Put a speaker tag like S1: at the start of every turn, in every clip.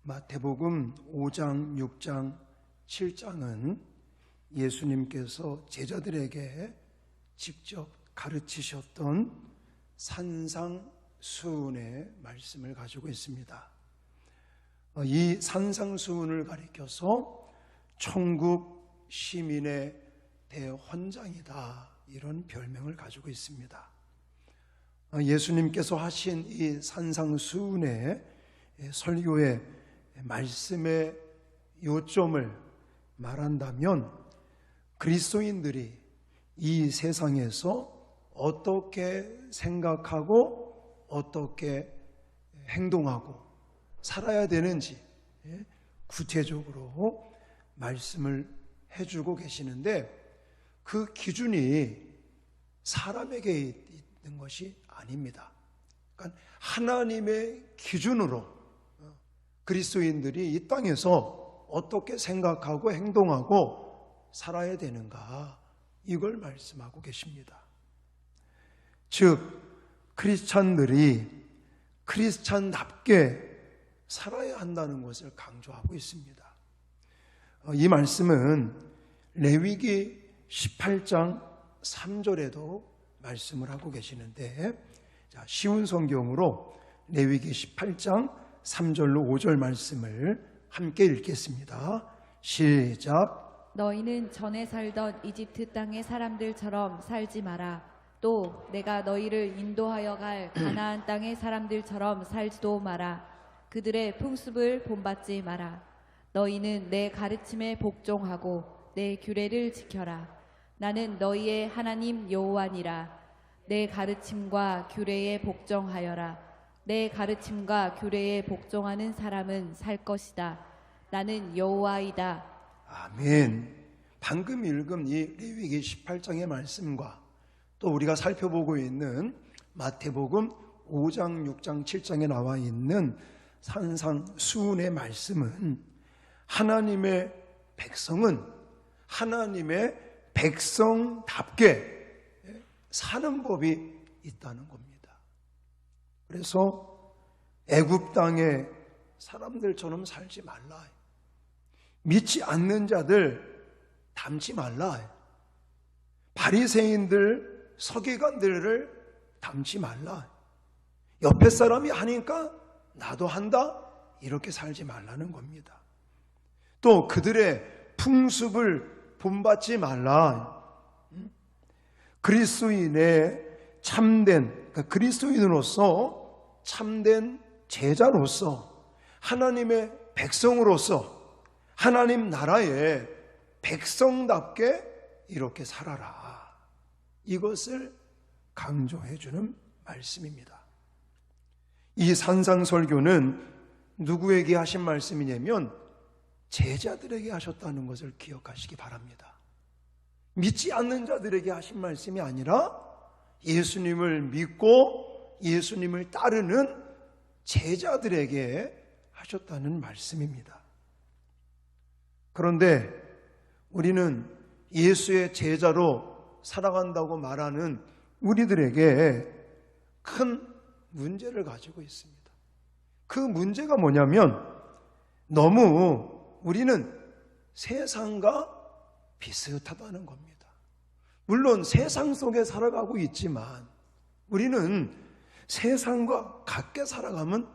S1: 마태복음 5장, 6장, 7장은 예수님께서 제자들에게 직접 가르치셨던 산상수훈의 말씀을 가지고 있습니다. 이 산상수훈을 가리켜서 천국 시민의 대헌장이다, 이런 별명을 가지고 있습니다. 예수님께서 하신 이 산상수훈의 설교의 말씀의 요점을 말한다면, 그리스도인들이 이 세상에서 어떻게 생각하고 어떻게 행동하고 살아야 되는지 구체적으로 말씀을 해주고 계시는데, 그 기준이 사람에게 있는 것이 아닙니다. 그러니까 하나님의 기준으로 그리스도인들이 이 땅에서 어떻게 생각하고 행동하고 살아야 되는가, 이걸 말씀하고 계십니다. 즉, 크리스찬들이 크리스찬답게 살아야 한다는 것을 강조하고 있습니다. 이 말씀은 레위기 18장 3절에도 말씀을 하고 계시는데, 쉬운 성경으로 레위기 18장 3절로 5절 말씀을 함께 읽겠습니다. 시작.
S2: 너희는 전에 살던 이집트 땅의 사람들처럼 살지 마라. 또 내가 너희를 인도하여 갈 가나안 땅의 사람들처럼 살지도 마라. 그들의 풍습을 본받지 마라. 너희는 내 가르침에 복종하고 내 규례를 지켜라. 나는 너희의 하나님 여호와니라. 내 가르침과 규례에 복종하여라. 내 가르침과 규례에 복종하는 사람은 살 것이다. 나는 여호와이다.
S1: 아멘. 방금 읽은 이 레위기 18장의 말씀과 또 우리가 살펴보고 있는 마태복음 5장, 6장, 7장에 나와 있는 산상수훈의 말씀은, 하나님의 백성은 하나님의 백성답게 사는 법이 있다는 겁니다. 그래서 애굽 땅의 사람들처럼 살지 말라. 믿지 않는 자들 닮지 말라. 바리새인들, 서기관들을 닮지 말라. 옆에 사람이 하니까 나도 한다, 이렇게 살지 말라는 겁니다. 또 그들의 풍습을 본받지 말라. 그리스도인의 참된, 그러니까 그리스도인으로서 참된 제자로서, 하나님의 백성으로서 하나님 나라의 백성답게 이렇게 살아라, 이것을 강조해 주는 말씀입니다. 이 산상설교는 누구에게 하신 말씀이냐면 제자들에게 하셨다는 것을 기억하시기 바랍니다. 믿지 않는 자들에게 하신 말씀이 아니라 예수님을 믿고 예수님을 따르는 제자들에게 하셨다는 말씀입니다. 그런데 우리는 예수의 제자로 살아간다고 말하는 우리들에게 큰 문제를 가지고 있습니다. 그 문제가 뭐냐면, 너무 우리는 세상과 비슷하다는 겁니다. 물론 세상 속에 살아가고 있지만 우리는 세상과 같게 살아가면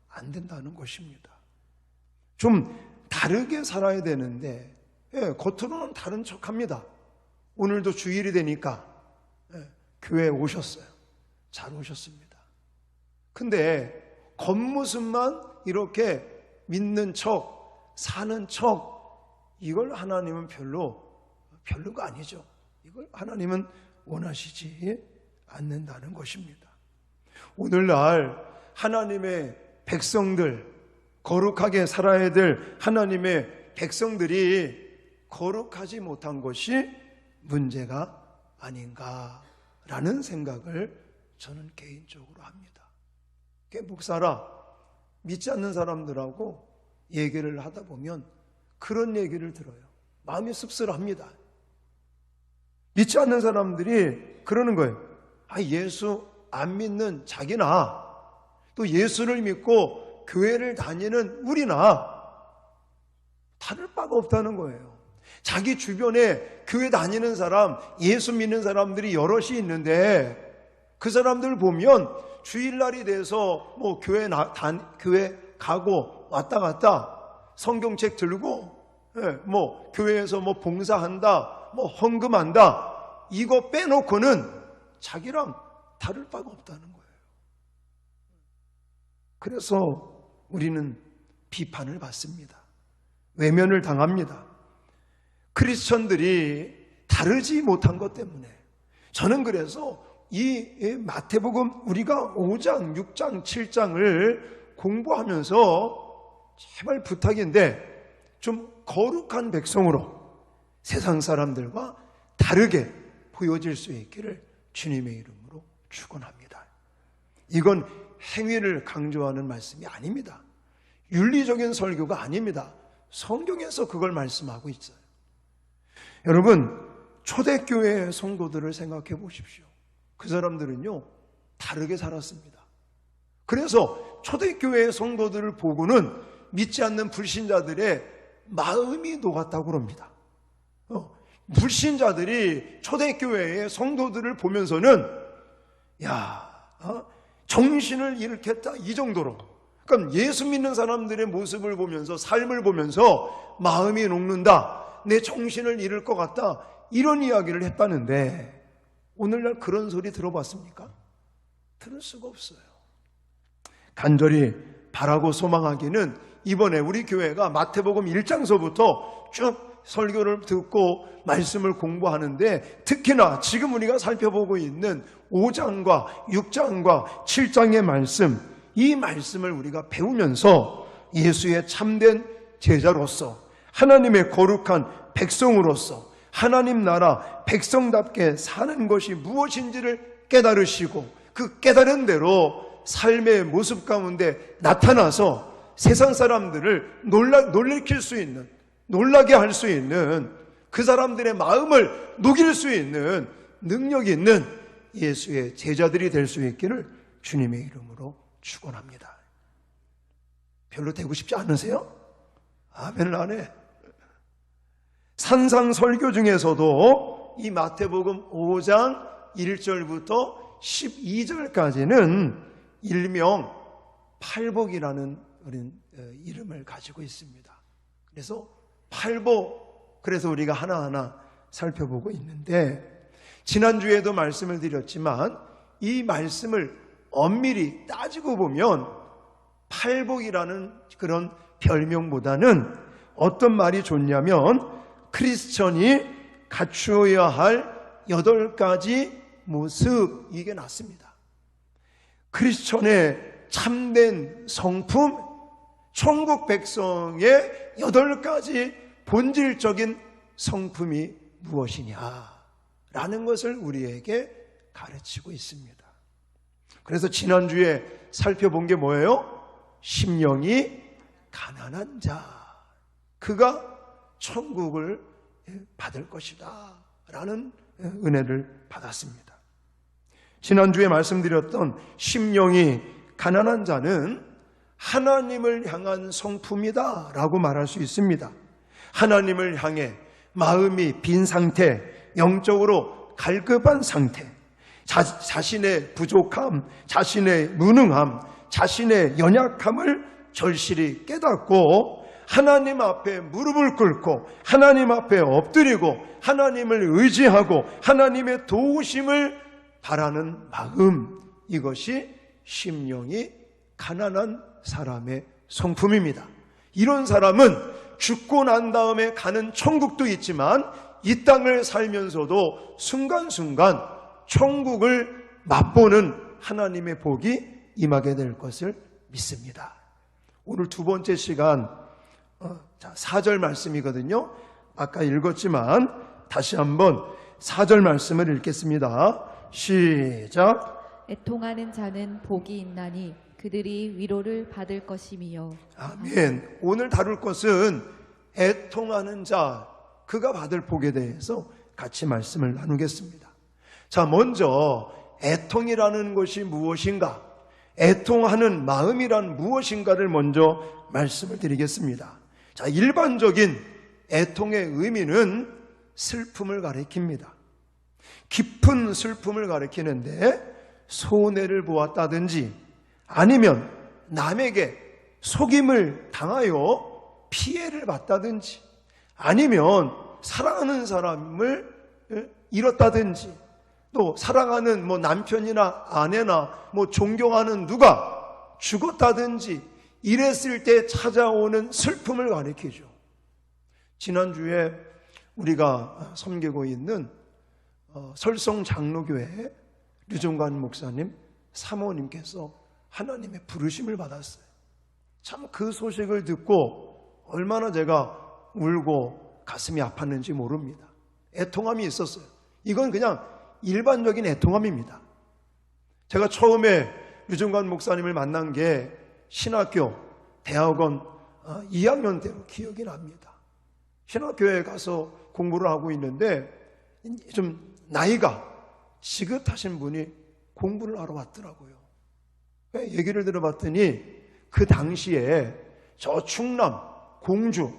S1: 안 된다는 것입니다. 좀 다르게 살아야 되는데, 겉으로는 다른 척합니다. 오늘도 주일이 되니까 교회에 오셨어요. 잘 오셨습니다. 근데 겉모습만 이렇게 믿는 척, 사는 척, 이걸 하나님은 별로가 아니죠. 이걸 하나님은 원하시지 않는다는 것입니다. 오늘날 하나님의 백성들, 거룩하게 살아야 될 하나님의 백성들이 거룩하지 못한 것이 문제가 아닌가라는 생각을 저는 개인적으로 합니다. 목사라, 믿지 않는 사람들하고 얘기를 하다 보면 그런 얘기를 들어요. 마음이 씁쓸합니다. 믿지 않는 사람들이 그러는 거예요. 예수 안 믿는 자기나 또 예수를 믿고 교회를 다니는 우리나 다를 바가 없다는 거예요. 자기 주변에 교회 다니는 사람, 예수 믿는 사람들이 여럿이 있는데 그 사람들 보면 주일날이 돼서 뭐 교회 가고 왔다 갔다 성경책 들고 뭐 교회에서 뭐 봉사한다, 뭐 헌금한다, 이거 빼놓고는 자기랑 다를 바가 없다는 거예요. 그래서 우리는 비판을 받습니다. 외면을 당합니다. 크리스천들이 다르지 못한 것 때문에. 저는 그래서 이 마태복음 우리가 5장, 6장, 7장을 공부하면서 제발 부탁인데 좀 거룩한 백성으로 세상 사람들과 다르게 보여질 수 있기를 주님의 이름으로 축원합니다. 이건 행위를 강조하는 말씀이 아닙니다. 윤리적인 설교가 아닙니다. 성경에서 그걸 말씀하고 있어요. 여러분, 초대교회의 성도들을 생각해 보십시오. 그 사람들은요, 다르게 살았습니다. 그래서 초대교회의 성도들을 보고는 믿지 않는 불신자들의 마음이 녹았다고 그럽니다. 불신자들이 초대교회의 성도들을 보면서는 정신을 잃겠다, 이 정도로. 그러니까 예수 믿는 사람들의 모습을 보면서, 삶을 보면서 마음이 녹는다, 내 정신을 잃을 것 같다, 이런 이야기를 했다는데 오늘날 그런 소리 들어봤습니까? 들을 수가 없어요. 간절히 바라고 소망하기는 이번에 우리 교회가 마태복음 1장서부터 쭉 설교를 듣고 말씀을 공부하는데, 특히나 지금 우리가 살펴보고 있는 5장과 6장과 7장의 말씀, 이 말씀을 우리가 배우면서 예수의 참된 제자로서, 하나님의 거룩한 백성으로서 하나님 나라 백성답게 사는 것이 무엇인지를 깨달으시고 그 깨달은 대로 삶의 모습 가운데 나타나서 세상 사람들을 놀래킬 수 있는, 놀라게 할 수 있는, 그 사람들의 마음을 녹일 수 있는 능력 있는 예수의 제자들이 될 수 있기를 주님의 이름으로 축원합니다. 별로 되고 싶지 않으세요? 아멘을 안 해. 산상 설교 중에서도 이 마태복음 5장 1절부터 12절까지는 일명 팔복이라는 이름을 가지고 있습니다. 그래서 팔복, 그래서 우리가 하나하나 살펴보고 있는데, 지난주에도 말씀을 드렸지만 이 말씀을 엄밀히 따지고 보면 팔복이라는 그런 별명보다는 어떤 말이 좋냐면 크리스천이 갖추어야 할 8가지 모습, 이게 낫습니다. 크리스천의 참된 성품, 천국 백성의 8가지 본질적인 성품이 무엇이냐라는 것을 우리에게 가르치고 있습니다. 그래서 지난주에 살펴본 게 뭐예요? 심령이 가난한 자, 그가 천국을 받을 것이다 라는 은혜를 받았습니다. 지난주에 말씀드렸던 심령이 가난한 자는 하나님을 향한 성품이다 라고 말할 수 있습니다. 하나님을 향해 마음이 빈 상태, 영적으로 갈급한 상태, 자신의 부족함, 자신의 무능함, 자신의 연약함을 절실히 깨닫고 하나님 앞에 무릎을 꿇고 하나님 앞에 엎드리고 하나님을 의지하고 하나님의 도우심을 바라는 마음, 이것이 심령이 가난한 사람의 성품입니다. 이런 사람은 죽고 난 다음에 가는 천국도 있지만 이 땅을 살면서도 순간순간 천국을 맛보는 하나님의 복이 임하게 될 것을 믿습니다. 오늘 두 번째 시간 4절 말씀이거든요. 아까 읽었지만 다시 한번 4절 말씀을 읽겠습니다. 시작.
S2: 애통하는 자는 복이 있나니 그들이 위로를 받을 것이미요.
S1: 아멘. 오늘 다룰 것은 애통하는 자, 그가 받을 복에 대해서 같이 말씀을 나누겠습니다. 자, 먼저 애통이라는 것이 무엇인가? 애통하는 마음이란 무엇인가를 먼저 말씀을 드리겠습니다. 자, 일반적인 애통의 의미는 슬픔을 가리킵니다. 깊은 슬픔을 가리키는데 손해를 보았다든지 아니면 남에게 속임을 당하여 피해를 봤다든지 아니면 사랑하는 사람을 잃었다든지 또 사랑하는 남편이나 아내나 존경하는 누가 죽었다든지 이랬을 때 찾아오는 슬픔을 가리키죠. 지난주에 우리가 섬기고 있는 설성 장로교회 류종관 목사님 사모님께서 하나님의 부르심을 받았어요. 참 그 소식을 듣고 얼마나 제가 울고 가슴이 아팠는지 모릅니다. 애통함이 있었어요. 이건 그냥 일반적인 애통함입니다. 제가 처음에 류종관 목사님을 만난 게 신학교 대학원 2학년 때로 기억이 납니다. 신학교에 가서 공부를 하고 있는데 좀 나이가 지긋하신 분이 공부를 하러 왔더라고요. 얘기를 들어봤더니 그 당시에 저 충남 공주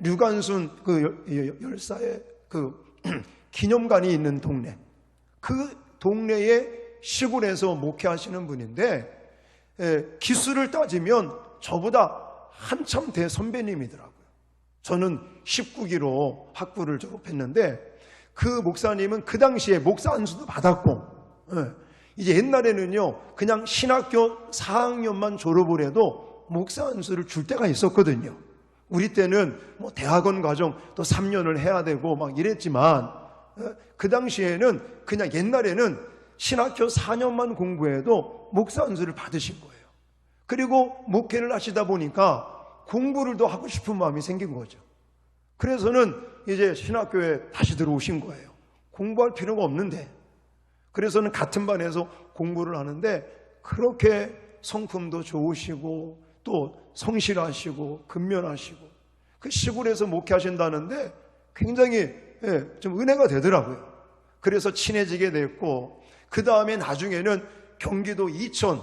S1: 류관순 그 열사의 그 기념관이 있는 동네, 그 동네의 시골에서 목회하시는 분인데 기수를 따지면 저보다 한참 대선배님이더라고요. 저는 19기로 학부를 졸업했는데 그 목사님은 그 당시에 목사 안수도 받았고 이제 옛날에는요 그냥 신학교 4학년만 졸업을 해도 목사 안수를 줄 때가 있었거든요. 우리 때는 대학원 과정 또 3년을 해야 되고 막 이랬지만 그 당시에는 그냥 옛날에는 신학교 4년만 공부해도 목사 안수를 받으신 거예요. 그리고 목회를 하시다 보니까 공부를 더 하고 싶은 마음이 생긴 거죠. 그래서는 이제 신학교에 다시 들어오신 거예요. 공부할 필요가 없는데. 그래서는 같은 반에서 공부를 하는데 그렇게 성품도 좋으시고 또 성실하시고 근면하시고 그 시골에서 목회하신다는데 굉장히 좀 은혜가 되더라고요. 그래서 친해지게 됐고 그 다음에 나중에는 경기도 이천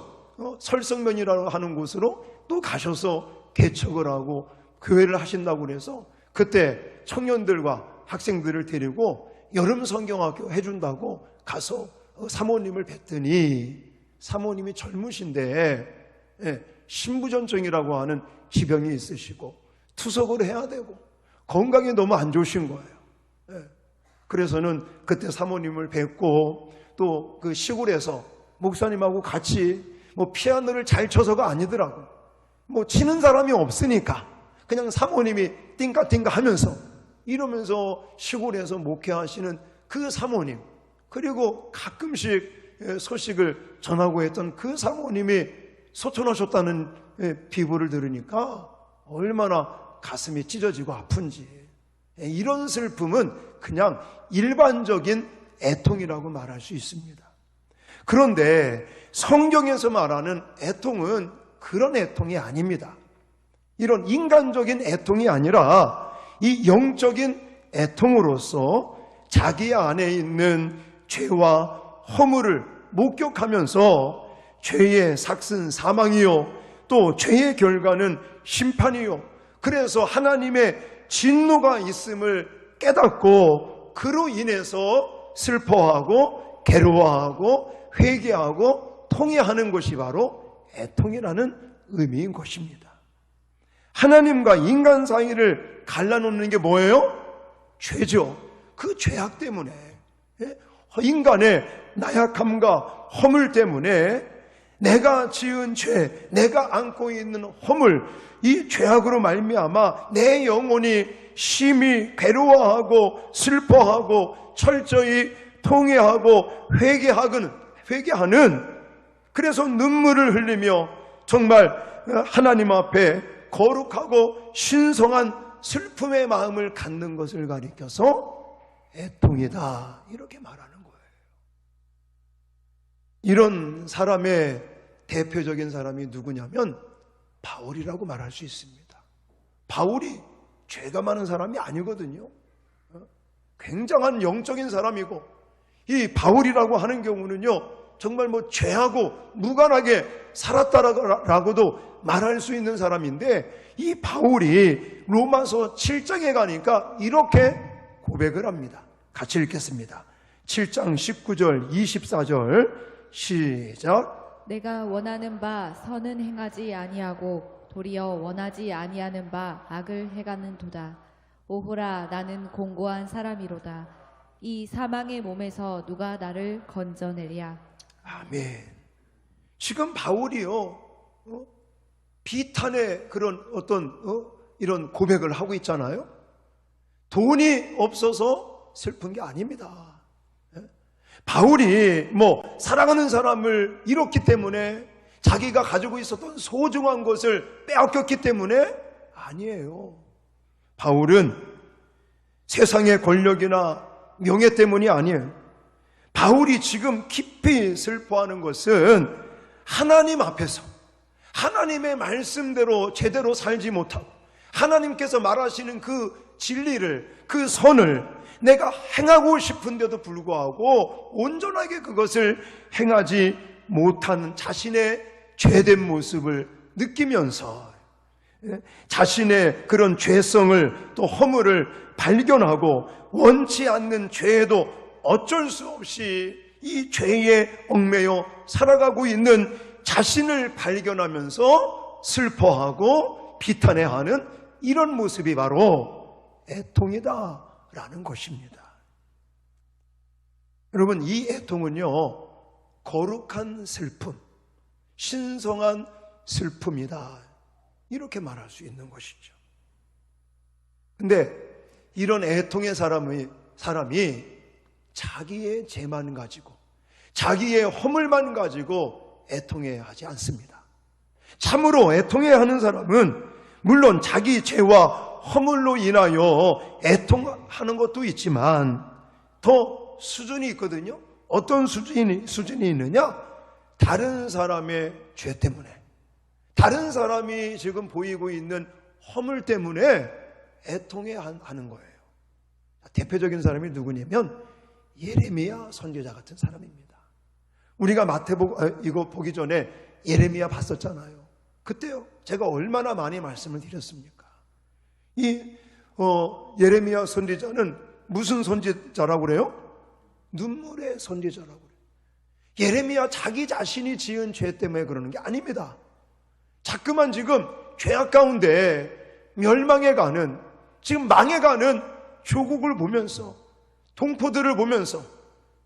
S1: 설성면이라고 하는 곳으로 또 가셔서 개척을 하고 교회를 하신다고 그래서 그때 청년들과 학생들을 데리고 여름 성경학교 해준다고 가서 사모님을 뵀더니 사모님이 젊으신데 신부전증이라고 하는 지병이 있으시고 투석을 해야 되고 건강이 너무 안 좋으신 거예요. 그래서는 그때 사모님을 뵙고 또 그 시골에서 목사님하고 같이 피아노를 잘 쳐서가 아니더라고요. 치는 사람이 없으니까 그냥 사모님이 띵까띵까 하면서 이러면서 시골에서 목회하시는 그 사모님, 그리고 가끔씩 소식을 전하고 했던 그 사모님이 소천하셨다는 비보를 들으니까 얼마나 가슴이 찢어지고 아픈지. 이런 슬픔은 그냥 일반적인 애통이라고 말할 수 있습니다. 그런데 성경에서 말하는 애통은 그런 애통이 아닙니다. 이런 인간적인 애통이 아니라 이 영적인 애통으로서 자기 안에 있는 죄와 허물을 목격하면서 죄의 삭은 사망이요 또 죄의 결과는 심판이요 그래서 하나님의 진노가 있음을 깨닫고 그로 인해서 슬퍼하고 괴로워하고 회개하고 통회하는 것이 바로 애통이라는 의미인 것입니다. 하나님과 인간 사이를 갈라놓는 게 뭐예요? 죄죠. 그 죄악 때문에 인간의 나약함과 허물 때문에 내가 지은 죄, 내가 안고 있는 허물, 이 죄악으로 말미암아 내 영혼이 심히 괴로워하고 슬퍼하고 철저히 통회하고 회개하는 그래서 눈물을 흘리며 정말 하나님 앞에 거룩하고 신성한 슬픔의 마음을 갖는 것을 가리켜서 애통이다 이렇게 말하는 거예요. 이런 사람의 대표적인 사람이 누구냐면 바울이라고 말할 수 있습니다. 바울이 죄가 많은 사람이 아니거든요. 굉장한 영적인 사람이고 이 바울이라고 하는 경우는요 정말 죄하고 무관하게 살았다라고도 말할 수 있는 사람인데, 이 바울이 로마서 7장에 가니까 이렇게 고백을 합니다. 같이 읽겠습니다. 7장 19절 24절 시작.
S2: 내가 원하는 바 선은 행하지 아니하고 도리어 원하지 아니하는 바 악을 행하는도다. 오호라, 나는 공고한 사람이로다. 이 사망의 몸에서 누가 나를 건져내랴.
S1: 아멘. 지금 바울이요, 비탄의 그런 이런 고백을 하고 있잖아요. 돈이 없어서 슬픈 게 아닙니다. 바울이 사랑하는 사람을 잃었기 때문에, 자기가 가지고 있었던 소중한 것을 빼앗겼기 때문에 아니에요. 바울은 세상의 권력이나 명예 때문이 아니에요. 바울이 지금 깊이 슬퍼하는 것은 하나님 앞에서 하나님의 말씀대로 제대로 살지 못하고, 하나님께서 말하시는 그 진리를, 그 선을 내가 행하고 싶은데도 불구하고 온전하게 그것을 행하지 못하는 자신의 죄된 모습을 느끼면서, 자신의 그런 죄성을 또 허물을 발견하고, 원치 않는 죄에도 어쩔 수 없이 이 죄에 얽매여 살아가고 있는 자신을 발견하면서 슬퍼하고 비탄해하는 이런 모습이 바로 애통이다라는 것입니다. 여러분, 이 애통은요, 거룩한 슬픔, 신성한 슬픔이다, 이렇게 말할 수 있는 것이죠. 근데 이런 애통의 사람이 자기의 죄만 가지고, 자기의 허물만 가지고 애통해야 하지 않습니다. 참으로 애통해야 하는 사람은 물론 자기 죄와 허물로 인하여 애통하는 것도 있지만 더 수준이 있거든요. 어떤 수준이 있느냐? 다른 사람의 죄 때문에, 다른 사람이 지금 보이고 있는 허물 때문에 애통해야 하는 거예요. 대표적인 사람이 누구냐면 예레미야 선지자 같은 사람입니다. 우리가 마태복음 이거 보기 전에 예레미야 봤었잖아요. 그때요, 제가 얼마나 많이 말씀을 드렸습니까? 이 예레미야 선지자는 무슨 선지자라고 그래요? 눈물의 선지자라고 그래요. 예레미야 자기 자신이 지은 죄 때문에 그러는 게 아닙니다. 자꾸만 지금 죄악 가운데 멸망해가는, 지금 망해가는 조국을 보면서, 동포들을 보면서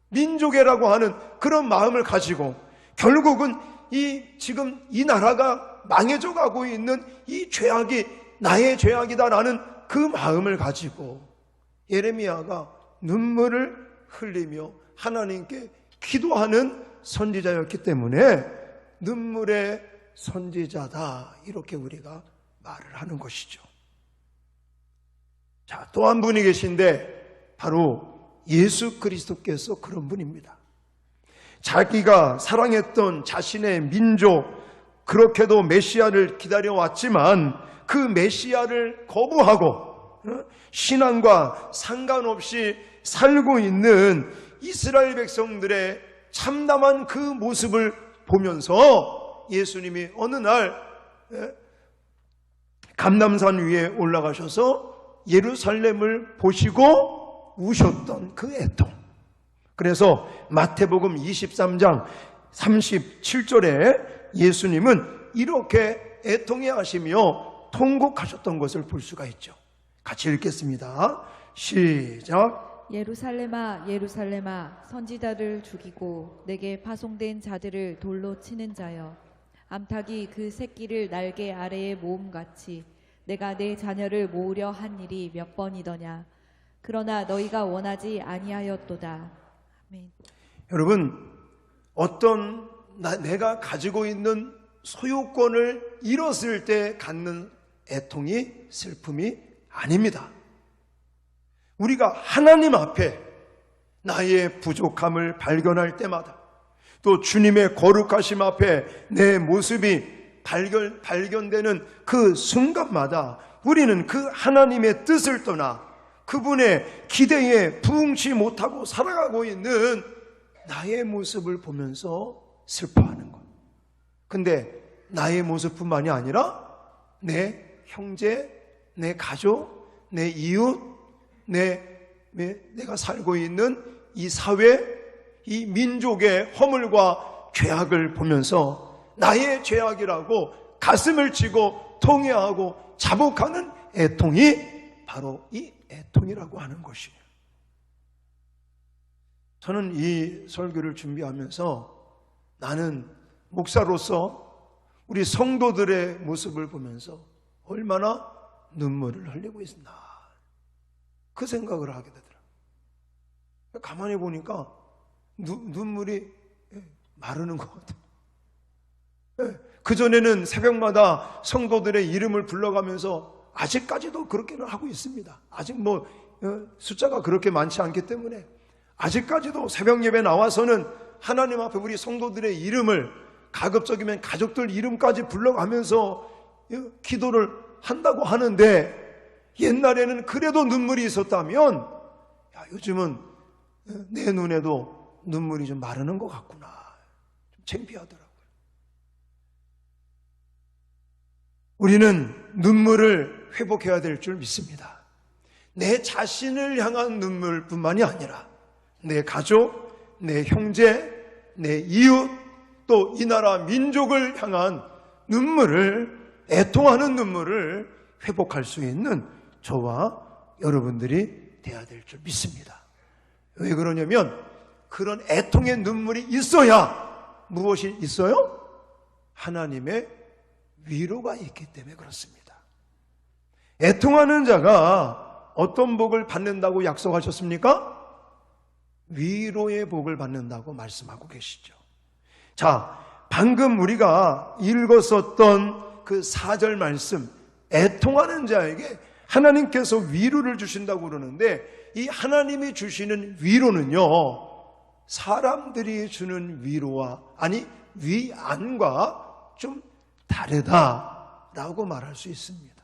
S1: 민족애라고 하는 그런 마음을 가지고, 결국은 지금 이 나라가 망해져 가고 있는 이 죄악이 나의 죄악이다라는 그 마음을 가지고 예레미야가 눈물을 흘리며 하나님께 기도하는 선지자였기 때문에 눈물의 선지자다, 이렇게 우리가 말을 하는 것이죠. 자, 또 한 분이 계신데 바로 예수 그리스도께서 그런 분입니다. 자기가 사랑했던 자신의 민족, 그렇게도 메시아를 기다려왔지만 그 메시아를 거부하고 신앙과 상관없이 살고 있는 이스라엘 백성들의 참담한 그 모습을 보면서 예수님이 어느 날 감람산 위에 올라가셔서 예루살렘을 보시고 우셨던 그 애통. 그래서 마태복음 23장 37절에 예수님은 이렇게 애통해 하시며 통곡하셨던 것을 볼 수가 있죠. 같이 읽겠습니다. 시작.
S2: 예루살렘아 예루살렘아, 선지자를 죽이고 내게 파송된 자들을 돌로 치는 자여, 암탉이 그 새끼를 날개 아래에 모음같이 내가 내 자녀를 모으려 한 일이 몇 번이더냐. 그러나 너희가 원하지 아니하였도다. 아멘.
S1: 여러분, 내가 가지고 있는 소유권을 잃었을 때 갖는 애통이 슬픔이 아닙니다. 우리가 하나님 앞에 나의 부족함을 발견할 때마다, 또 주님의 거룩하심 앞에 내 모습이 발견되는 그 순간마다 우리는 그 하나님의 뜻을 떠나 그분의 기대에 부응치 못하고 살아가고 있는 나의 모습을 보면서 슬퍼하는 것. 근데 나의 모습뿐만이 아니라 내 형제, 내 가족, 내 이웃, 내가 살고 있는 이 사회, 이 민족의 허물과 죄악을 보면서 나의 죄악이라고 가슴을 치고 통회하고 자복하는 애통이 바로 이 애통이라고 하는 것이에요. 저는 이 설교를 준비하면서 나는 목사로서 우리 성도들의 모습을 보면서 얼마나 눈물을 흘리고 있나, 그 생각을 하게 되더라고요. 가만히 보니까 눈물이 마르는 것 같아요. 그전에는 새벽마다 성도들의 이름을 불러가면서 아직까지도 그렇게는 하고 있습니다. 아직 숫자가 그렇게 많지 않기 때문에 아직까지도 새벽 예배 나와서는 하나님 앞에 우리 성도들의 이름을, 가급적이면 가족들 이름까지 불러가면서 기도를 한다고 하는데, 옛날에는 그래도 눈물이 있었다면 요즘은 내 눈에도 눈물이 좀 마르는 것 같구나, 좀 창피하더라고요. 우리는 눈물을 회복해야 될 줄 믿습니다. 내 자신을 향한 눈물뿐만이 아니라 내 가족, 내 형제, 내 이웃, 또 이 나라 민족을 향한 눈물을, 애통하는 눈물을 회복할 수 있는 저와 여러분들이 되어야 될 줄 믿습니다. 왜 그러냐면 그런 애통의 눈물이 있어야 무엇이 있어요? 하나님의 위로가 있기 때문에 그렇습니다. 애통하는 자가 어떤 복을 받는다고 약속하셨습니까? 위로의 복을 받는다고 말씀하고 계시죠. 자, 방금 우리가 읽었었던 그 4절 말씀, 애통하는 자에게 하나님께서 위로를 주신다고 그러는데, 이 하나님이 주시는 위로는요, 사람들이 주는 위로와, 위안과 좀 다르다라고 말할 수 있습니다.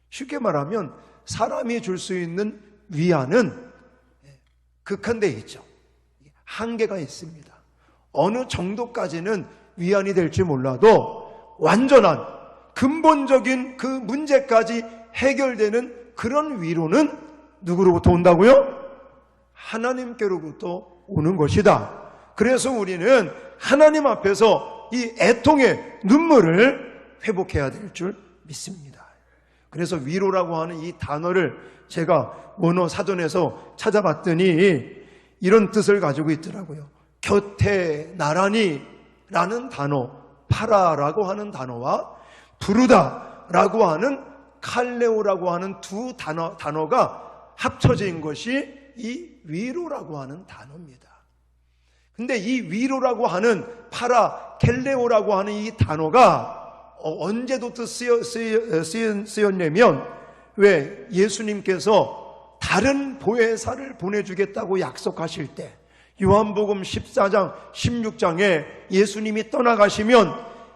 S1: 쉽게 말하면 사람이 줄 수 있는 위안은 극한되어 있죠. 한계가 있습니다. 어느 정도까지는 위안이 될지 몰라도 완전한 근본적인 그 문제까지 해결되는 그런 위로는 누구로부터 온다고요? 하나님께로부터 오는 것이다. 그래서 우리는 하나님 앞에서 이 애통의 눈물을 회복해야 될 줄 믿습니다. 그래서 위로라고 하는 이 단어를 제가 원어 사전에서 찾아봤더니 이런 뜻을 가지고 있더라고요. 곁에 나란히 라는 단어, 파라라고 하는 단어와 부르다라고 하는 칼레오라고 하는 두 단어가 합쳐진 것이 이 위로라고 하는 단어입니다. 근데 이 위로라고 하는 파라, 켈레오라고 하는 이 단어가 언제부터 쓰였냐면, 왜 예수님께서 다른 보혜사를 보내주겠다고 약속하실 때, 요한복음 14장, 16장에 예수님이 떠나가시면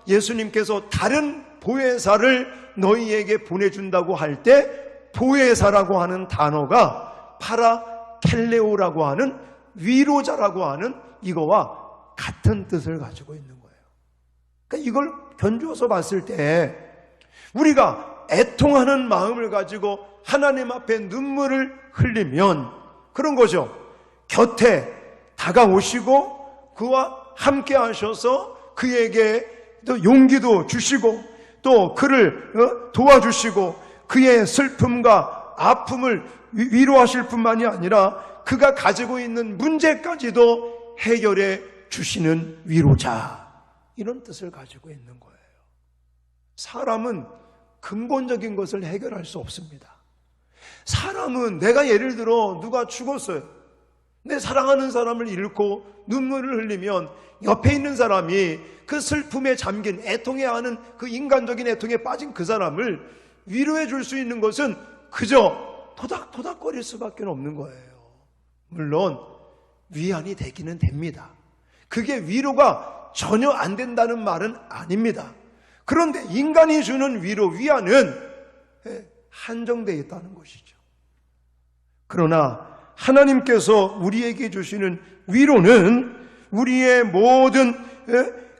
S1: 예수님께서 다른 보혜사를 너희에게 보내준다고 할 때, 보혜사라고 하는 단어가 파라켈레오라고 하는 위로자라고 하는 이거와 같은 뜻을 가지고 있는 거예요. 그러니까 이걸 견주어서 봤을 때 우리가 애통하는 마음을 가지고 하나님 앞에 눈물을 흘리면 그런 거죠. 곁에 다가오시고 그와 함께 하셔서 그에게 또 용기도 주시고 또 그를 도와주시고 그의 슬픔과 아픔을 위로하실 뿐만이 아니라 그가 가지고 있는 문제까지도 해결해 주시는 위로자, 이런 뜻을 가지고 있는 거예요. 사람은 근본적인 것을 해결할 수 없습니다. 사람은 내가 예를 들어 누가 죽었어요. 내 사랑하는 사람을 잃고 눈물을 흘리면 옆에 있는 사람이 그 슬픔에 잠긴 애통해 하는 그 인간적인 애통에 빠진 그 사람을 위로해 줄 수 있는 것은 그저 토닥토닥거릴 수밖에 없는 거예요. 물론 위안이 되기는 됩니다. 그게 위로가 전혀 안 된다는 말은 아닙니다. 그런데 인간이 주는 위로, 위안은 한정되어 있다는 것이죠. 그러나 하나님께서 우리에게 주시는 위로는 우리의 모든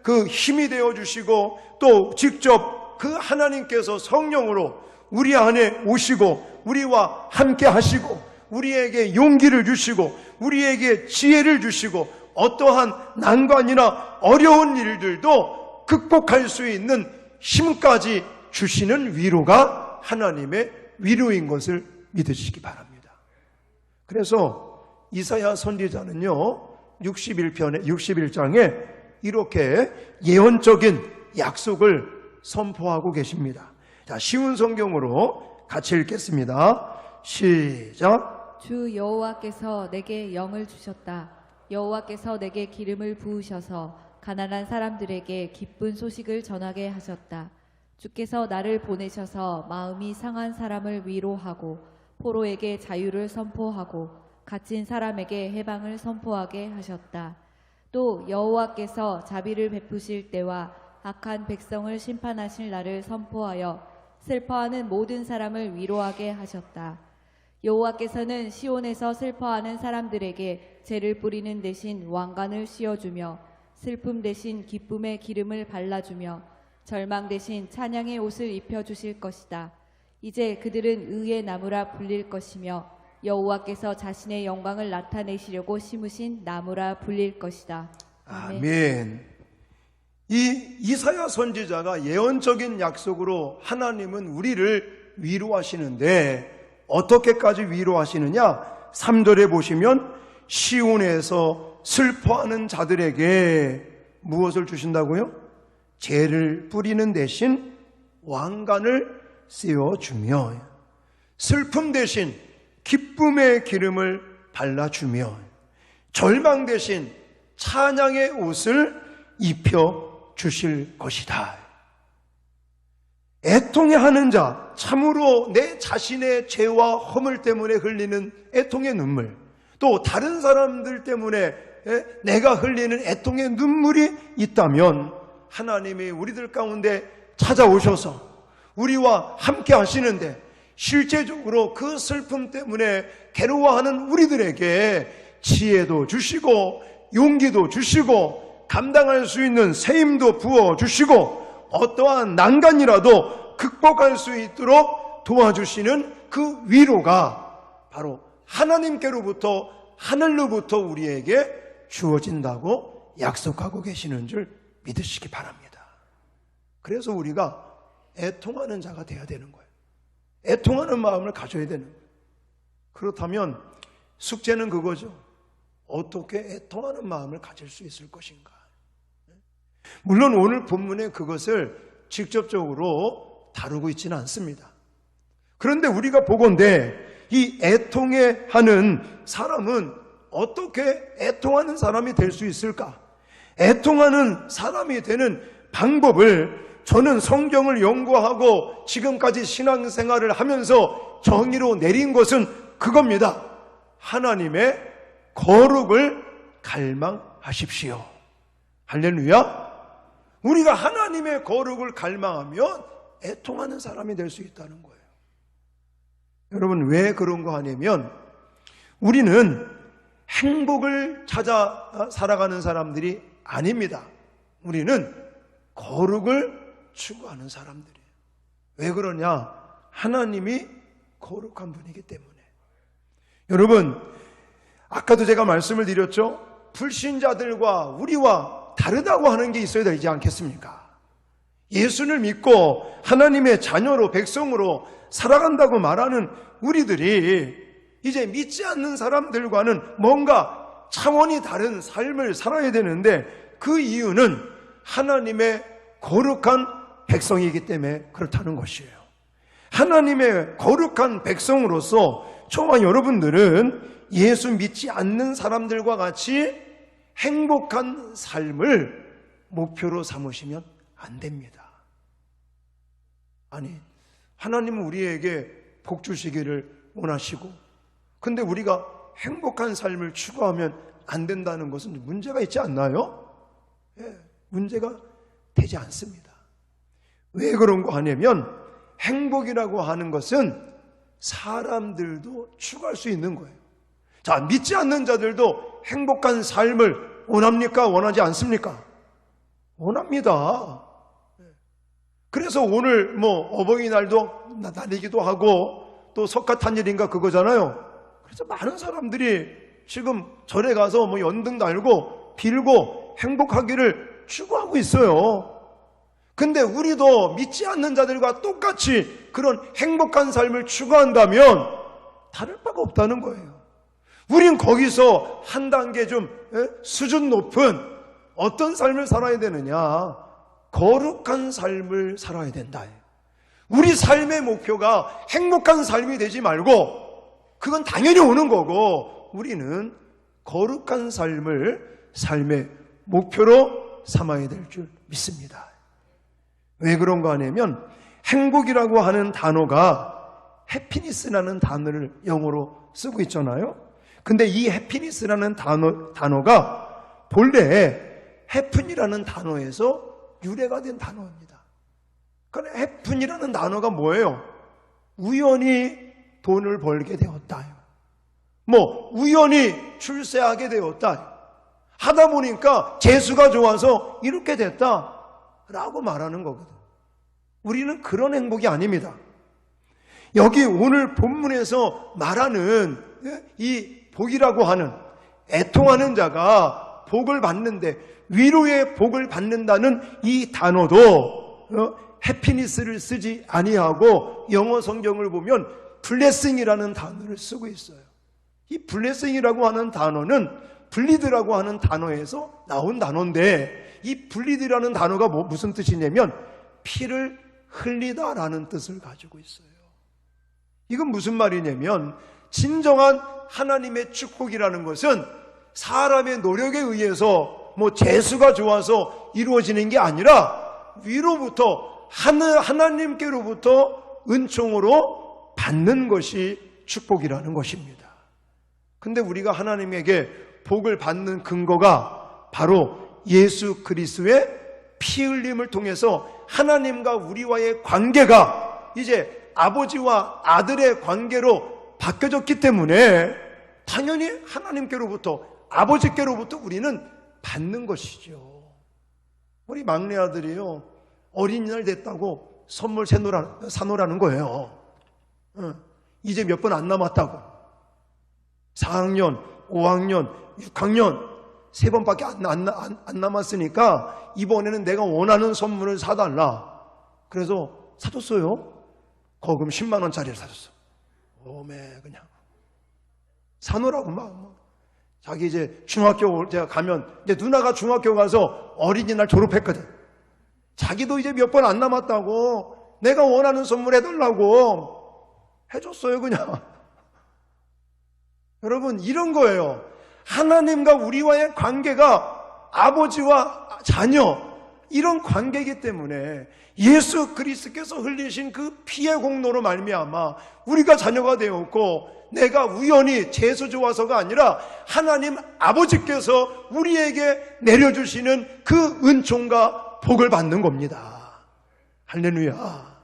S1: 그 힘이 되어 주시고, 또 직접 그 하나님께서 성령으로 우리 안에 오시고 우리와 함께 하시고 우리에게 용기를 주시고 우리에게 지혜를 주시고 어떠한 난관이나 어려운 일들도 극복할 수 있는 힘까지 주시는 위로가 하나님의 위로인 것을 믿으시기 바랍니다. 그래서 이사야 선지자는요 61장에 이렇게 예언적인 약속을 선포하고 계십니다. 자, 쉬운 성경으로 같이 읽겠습니다. 시작.
S2: 주 여호와께서 내게 영을 주셨다. 여호와께서 내게 기름을 부으셔서 가난한 사람들에게 기쁜 소식을 전하게 하셨다. 주께서 나를 보내셔서 마음이 상한 사람을 위로하고 포로에게 자유를 선포하고 갇힌 사람에게 해방을 선포하게 하셨다. 또 여호와께서 자비를 베푸실 때와 악한 백성을 심판하실 날을 선포하여 슬퍼하는 모든 사람을 위로하게 하셨다. 여호와께서는 시온에서 슬퍼하는 사람들에게 죄를 뿌리는 대신 왕관을 씌워주며 슬픔 대신 기쁨의 기름을 발라주며 절망 대신 찬양의 옷을 입혀주실 것이다. 이제 그들은 의의 나무라 불릴 것이며 여호와께서 자신의 영광을 나타내시려고 심으신 나무라 불릴 것이다.
S1: 아멘. 이 이사야 선지자가 예언적인 약속으로 하나님은 우리를 위로하시는데 어떻게까지 위로하시느냐? 3절에 보시면 시온에서 슬퍼하는 자들에게 무엇을 주신다고요? 죄를 뿌리는 대신 왕관을 씌워주며 슬픔 대신 기쁨의 기름을 발라주며 절망 대신 찬양의 옷을 입혀주실 것이다. 애통해하는 자, 참으로 내 자신의 죄와 허물 때문에 흘리는 애통의 눈물, 또 다른 사람들 때문에 내가 흘리는 애통의 눈물이 있다면 하나님이 우리들 가운데 찾아오셔서 우리와 함께 하시는데 실제적으로 그 슬픔 때문에 괴로워하는 우리들에게 지혜도 주시고 용기도 주시고 감당할 수 있는 새 힘도 부어주시고 어떠한 난간이라도 극복할 수 있도록 도와주시는 그 위로가 바로 하나님께로부터 하늘로부터 우리에게 주어진다고 약속하고 계시는 줄 믿으시기 바랍니다. 그래서 우리가 애통하는 자가 되어야 되는 거예요. 애통하는 마음을 가져야 되는 거예요. 그렇다면 숙제는 그거죠. 어떻게 애통하는 마음을 가질 수 있을 것인가. 물론 오늘 본문에 그것을 직접적으로 다루고 있지는 않습니다. 그런데 우리가 보건대 이 애통해 하는 사람은 어떻게 애통하는 사람이 될 수 있을까? 애통하는 사람이 되는 방법을 저는 성경을 연구하고 지금까지 신앙생활을 하면서 정의로 내린 것은 그겁니다. 하나님의 거룩을 갈망하십시오. 할렐루야. 우리가 하나님의 거룩을 갈망하면 애통하는 사람이 될 수 있다는 거예요. 여러분, 왜 그런 거 아니면 우리는 행복을 찾아 살아가는 사람들이 아닙니다. 우리는 거룩을 추구하는 사람들이에요. 왜 그러냐? 하나님이 거룩한 분이기 때문에. 여러분, 아까도 제가 말씀을 드렸죠? 불신자들과 우리와 다르다고 하는 게 있어야 되지 않겠습니까? 예수를 믿고 하나님의 자녀로 백성으로 살아간다고 말하는 우리들이 이제 믿지 않는 사람들과는 뭔가 차원이 다른 삶을 살아야 되는데 그 이유는 하나님의 거룩한 백성이기 때문에 그렇다는 것이에요. 하나님의 거룩한 백성으로서 저와 여러분들은 예수 믿지 않는 사람들과 같이 행복한 삶을 목표로 삼으시면 안 됩니다. 아니, 하나님은 우리에게 복 주시기를 원하시고, 근데 우리가 행복한 삶을 추구하면 안 된다는 것은 문제가 있지 않나요? 예, 문제가 되지 않습니다. 왜 그런 거 하냐면 행복이라고 하는 것은 사람들도 추구할 수 있는 거예요. 자, 믿지 않는 자들도 행복한 삶을 원합니까? 원하지 않습니까? 원합니다. 그래서 오늘 어버이날도 날이기도 하고 또 석가탄일인가 그거잖아요. 그래서 많은 사람들이 지금 절에 가서 연등 달고 빌고 행복하기를 추구하고 있어요. 근데 우리도 믿지 않는 자들과 똑같이 그런 행복한 삶을 추구한다면 다를 바가 없다는 거예요. 우린 거기서 한 단계 좀 수준 높은 어떤 삶을 살아야 되느냐? 거룩한 삶을 살아야 된다. 우리 삶의 목표가 행복한 삶이 되지 말고 그건 당연히 오는 거고 우리는 거룩한 삶을 삶의 목표로 삼아야 될 줄 믿습니다. 왜 그런가 하냐면 행복이라고 하는 단어가 해피니스라는 단어를 영어로 쓰고 있잖아요. 근데 이 해피니스라는 단어가 본래 해픈이라는 단어에서 유래가 된 단어입니다. 그러니까 해픈이라는 단어가 뭐예요? 우연히 돈을 벌게 되었다. 우연히 출세하게 되었다. 하다 보니까 재수가 좋아서 이렇게 됐다라고 말하는 거거든. 우리는 그런 행복이 아닙니다. 여기 오늘 본문에서 말하는 이 복이라고 하는 애통하는 자가 복을 받는데 위로의 복을 받는다는 이 단어도 해피니스를 쓰지 아니하고 영어 성경을 보면 블레싱이라는 단어를 쓰고 있어요. 이 블레싱이라고 하는 단어는 블리드라고 하는 단어에서 나온 단어인데 이 블리드라는 단어가 무슨 뜻이냐면 피를 흘리다라는 뜻을 가지고 있어요. 이건 무슨 말이냐면 진정한 하나님의 축복이라는 것은 사람의 노력에 의해서 재수가 좋아서 이루어지는 게 아니라 위로부터 하나님께로부터 은총으로 받는 것이 축복이라는 것입니다. 근데 우리가 하나님에게 복을 받는 근거가 바로 예수 그리스도의 피 흘림을 통해서 하나님과 우리와의 관계가 이제 아버지와 아들의 관계로 바뀌어졌기 때문에 당연히 하나님께로부터 아버지께로부터 우리는 받는 것이죠. 우리 막내 아들이요 어린이날 됐다고 선물 사놓으라는 거예요. 이제 몇 번 안 남았다고. 4학년, 5학년, 6학년 3번밖에 안 남았으니까 이번에는 내가 원하는 선물을 사달라. 그래서 사줬어요. 거금 10만 원짜리를 사줬어. 오메 그냥 사놓으라고 막. 자기 이제 중학교 제가 가면 이제 누나가 중학교 가서 어린이날 졸업했거든. 자기도 이제 몇 번 안 남았다고 내가 원하는 선물 해달라고 해줬어요 그냥. 여러분 이런 거예요. 하나님과 우리와의 관계가 아버지와 자녀 이런 관계이기 때문에 예수 그리스도께서 흘리신 그 피의 공로로 말미암아 우리가 자녀가 되었고 내가 우연히 재수 좋아서가 아니라 하나님 아버지께서 우리에게 내려주시는 그 은총과 복을 받는 겁니다. 할렐루야.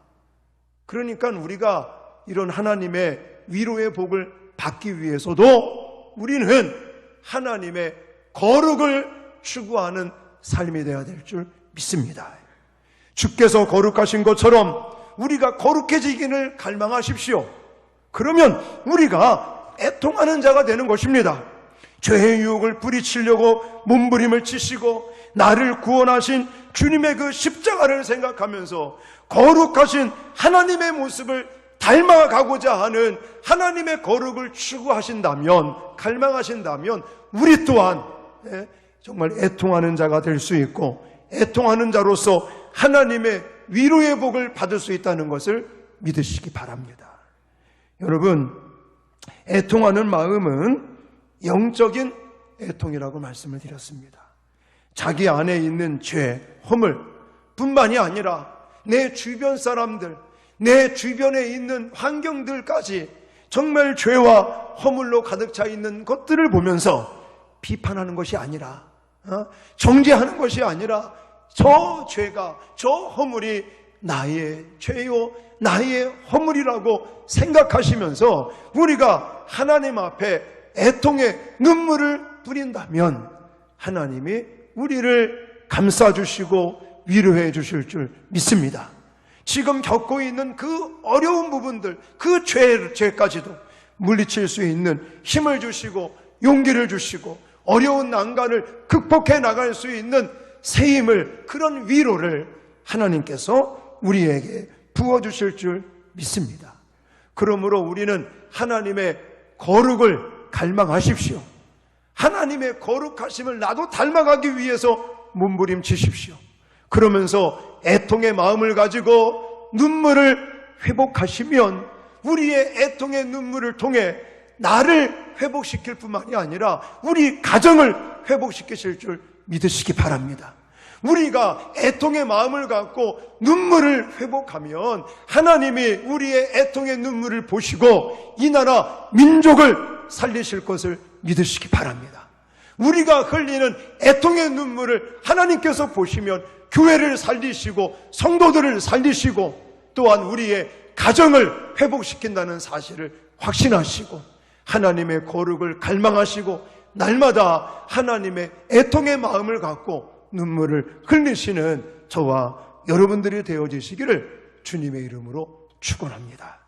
S1: 그러니까 우리가 이런 하나님의 위로의 복을 받기 위해서도 우리는 하나님의 거룩을 추구하는 삶이 되어야 될 줄 믿습니다. 주께서 거룩하신 것처럼 우리가 거룩해지기를 갈망하십시오. 그러면 우리가 애통하는 자가 되는 것입니다. 죄의 유혹을 뿌리치려고 몸부림을 치시고 나를 구원하신 주님의 그 십자가를 생각하면서 거룩하신 하나님의 모습을 닮아가고자 하는 하나님의 거룩을 추구하신다면, 갈망하신다면 우리 또한 정말 애통하는 자가 될 수 있고 애통하는 자로서 하나님의 위로의 복을 받을 수 있다는 것을 믿으시기 바랍니다. 여러분, 애통하는 마음은 영적인 애통이라고 말씀을 드렸습니다. 자기 안에 있는 죄, 허물 뿐만이 아니라 내 주변 사람들, 내 주변에 있는 환경들까지 정말 죄와 허물로 가득 차 있는 것들을 보면서 비판하는 것이 아니라 정죄하는 것이 아니라 저 죄가, 저 허물이 나의 죄요, 나의 허물이라고 생각하시면서 우리가 하나님 앞에 애통의 눈물을 뿌린다면 하나님이 우리를 감싸주시고 위로해 주실 줄 믿습니다. 지금 겪고 있는 그 어려운 부분들, 그 죄까지도 물리칠 수 있는 힘을 주시고 용기를 주시고 어려운 난간을 극복해 나갈 수 있는 새 힘을, 그런 위로를 하나님께서 우리에게 부어주실 줄 믿습니다. 그러므로 우리는 하나님의 거룩을 갈망하십시오. 하나님의 거룩하심을 나도 닮아가기 위해서 몸부림치십시오. 그러면서 애통의 마음을 가지고 눈물을 회복하시면 우리의 애통의 눈물을 통해 나를 회복시킬 뿐만이 아니라 우리 가정을 회복시키실 줄 믿으시기 바랍니다. 우리가 애통의 마음을 갖고 눈물을 회복하면 하나님이 우리의 애통의 눈물을 보시고 이 나라 민족을 살리실 것을 믿으시기 바랍니다. 우리가 흘리는 애통의 눈물을 하나님께서 보시면 교회를 살리시고 성도들을 살리시고 또한 우리의 가정을 회복시킨다는 사실을 확신하시고 하나님의 거룩을 갈망하시고 날마다 하나님의 애통의 마음을 갖고 눈물을 흘리시는 저와 여러분들이 되어지시기를 주님의 이름으로 축원합니다.